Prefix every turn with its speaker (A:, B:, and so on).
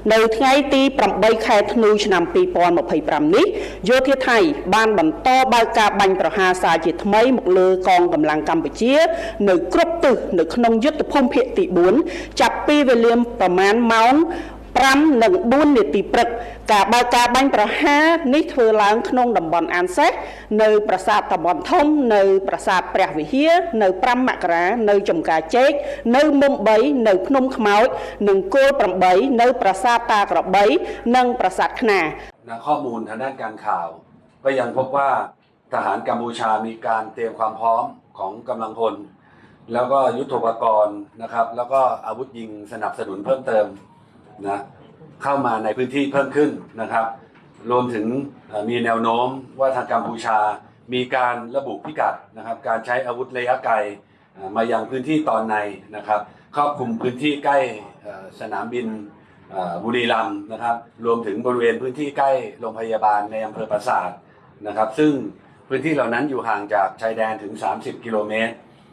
A: ในไงตีปรับใบแคทนูชนำปีปอนมาภัยปรำนี้โยธาไทยบ้านบันต้อบากาบังประหาสาจิตไม่หมกเลอกองกำลังกัมพูชีในกรบตึกในขนมยุทธภูมิเพติบุญจับปีเวเลียมประมาณเมาส์ปรำหนึ่งบุญในตีปรึกกาบากาบังประหานิเทอล้างขนมดำบอลอันเซในปราสาทตะบอนทมในปราสาทแปรวิเฮียในปรำมะกราในจมกาเจ๊กในมุมใบในพนมขมายหนึ่งโกลปรำใบในปราสาทตากระใบนั่งปราสาทขนา
B: ข้อมูลทางด้านการข่าวก็ยังพบว่าทหารกัมพูชามีการเตรียมความพร้อมของกำลังพลแล้วก็ยุทโธปกรณ์นะครับแล้วก็อาวุธยิงสนับสนุนเพิ่มเติมนะเข้ามาในพื้นที่เพิ่มขึ้นนะครับรวมถึงมีแนวโน้มว่าทางกัมพูชามีการระบุพิกัดนะครับการใช้อาวุธระยะไกลมายังพื้นที่ตอนในนะครับครอบคลุมพื้นที่ใกล้สนามบินบุรีรัมย์นะครับรวมถึงบริเวณพื้นที่ใกล้โรงพยาบาลในอำเภอปราสาทนะครับซึ่งพื้นที่เหล่านั้นอยู่ห่างจากชายแดนถึง30 กิโลเมตร